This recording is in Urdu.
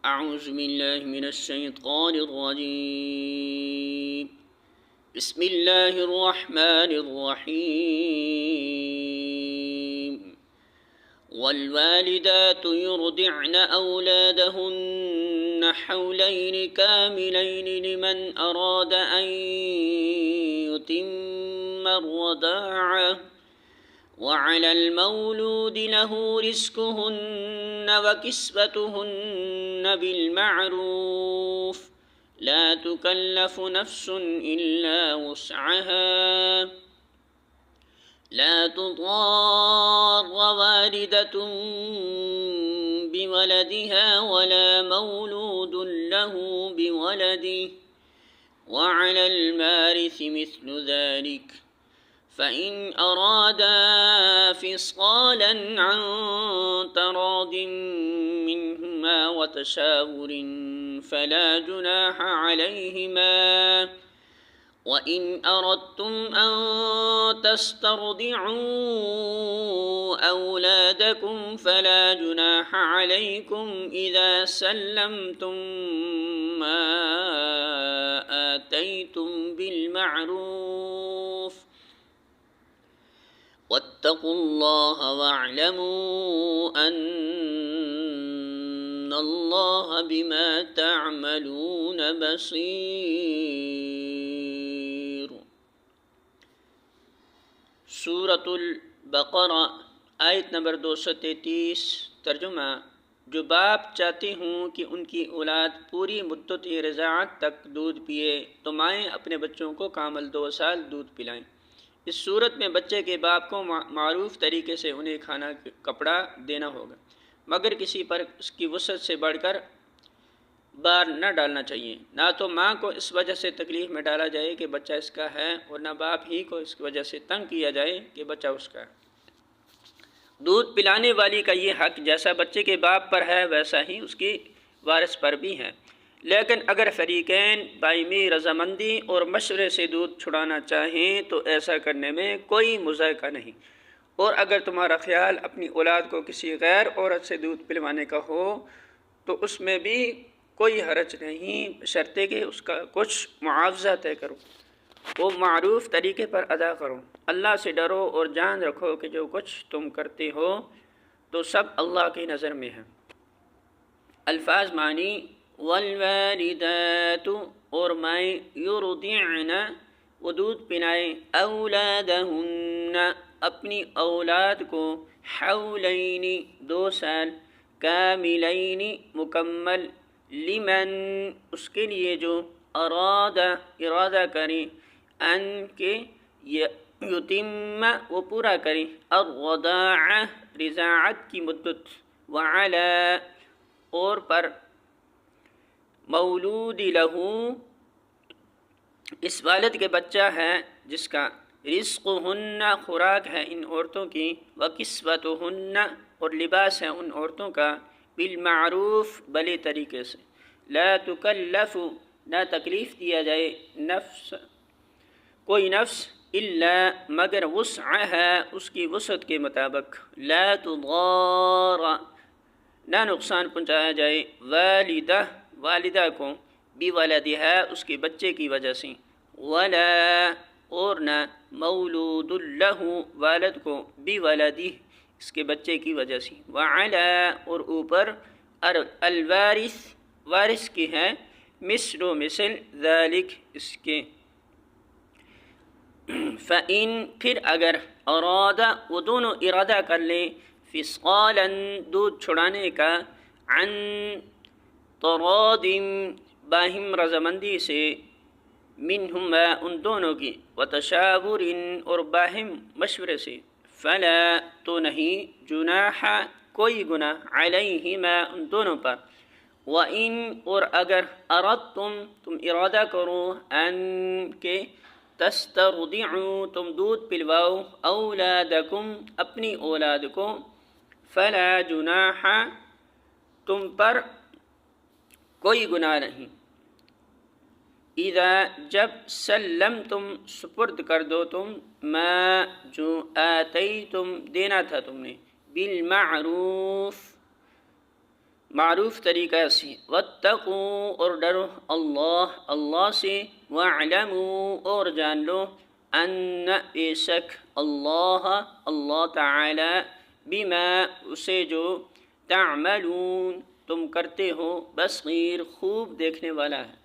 اعوذ باللہ من الشیطان الرجیم بسم اللہ الرحمن الرحیم والوالدات يرضعن أولادهن حولين كاملين لمن أراد أن يتم الرضاعة وعلى المولود له رزقهن وكسوتهن بالمعروف لا تكلف نفس إلا وسعها لا تضار والدة بولدها ولا مولود له بولده وعلى المارث مثل ذلك فإن أرادا فصالا عن تراض منهما وتشاور فلا جناح عليهما وإن أردتم أن تسترضعوا أولادكم فلا جناح عليكم إذا سلمتم ما آتيتم بالمعروف واتقوا الله واعلموا أن الله بما تعملون بصير. سورة البقرہ آیت نمبر 233. ترجمہ: جو باپ چاہتے ہوں کہ ان کی اولاد پوری مدت رضاعت تک دودھ پیے تو مائیں اپنے بچوں کو کامل 2 سال دودھ پلائیں. اس صورت میں بچے کے باپ کو معروف طریقے سے انہیں کھانا کپڑا دینا ہوگا، مگر کسی پر اس کی وسعت سے بڑھ کر بار نہ ڈالنا چاہیے. نہ تو ماں کو اس وجہ سے تکلیف میں ڈالا جائے کہ بچہ اس کا ہے، اور نہ باپ ہی کو اس وجہ سے تنگ کیا جائے کہ بچہ اس کا ہے. دودھ پلانے والی کا یہ حق جیسا بچے کے باپ پر ہے ویسا ہی اس کی وارث پر بھی ہے، لیکن اگر فریقین باہمی رضامندی اور مشورے سے دودھ چھڑانا چاہیں تو ایسا کرنے میں کوئی مذائقہ نہیں. اور اگر تمہارا خیال اپنی اولاد کو کسی غیر عورت سے دودھ پلوانے کا ہو تو اس میں بھی کوئی حرج نہیں، بشرطے کہ اس کا کچھ معاوضہ طے کرو، وہ معروف طریقے پر ادا کرو. اللہ سے ڈرو اور جان رکھو کہ جو کچھ تم کرتے ہو تو سب اللہ کی نظر میں ہے. الفاظ معنی: والوالدات اور مائیں، یرضعن وہ دودھ پلائیں، اولادہن اپنی اولاد کو، حولین 2 سال، کاملین مکمل، لمن اس کے لیے جو ارادہ کریں، ان کے یتم وہ پورا کریں، الرضاعہ رضاعت کی مدت، وعلی اور پر، مولود لہو اس والد کے بچہ ہے جس کا، رزقہن خوراک ہے ان عورتوں کی، وکسوتہن اور لباس ہے ان عورتوں کا، بالمعروف بھلے طریقے سے. لا تکلف نہ تکلیف دیا جائے کوئی نفس، الا مگر وسعها اس کی وسعت کے مطابق، لا تضار نہ نقصان پہنچایا جائے، والدہ کو، بولدہا اس کے بچے کی وجہ سے، ولا اور نہ، مولود لہ والد کو، بولدہ اس کے بچے کی وجہ سے، وعلی اور اوپر، الوارث وارث کی ہے، مثل ذالک اس کے. فَإِن پھر اگر ارادہ وہ دونوں ارادہ کر لیں، فصالا دودھ چھڑانے کا، عن تراض باہم رضامندی سے، منہما ان دونوں کی، وتشاور اور باہم مشورے سے، فلا تو نہیں، جناح کوئی گناہ، علیہما ان دونوں پر، وَإِن اور اگر اردتم تم ارادہ کرو، ان کے تسترضعوا تم دودھ پلواؤ، اولادکم اپنی اولاد کو، فلا جناح تم پر کوئی گناہ نہیں، اذا جب سلمتم سپرد کر دو تم، ما جو آتیتم دینا تھا تم نے، بالمعروف معروف طریقہ سے، واتقوا اور ڈرو اللہ سے، واعلموا اور جان لو، ان بے شک اللہ تعالی بما اسے جو تعملون تم کرتے ہو بصیر خوب دیکھنے والا ہے۔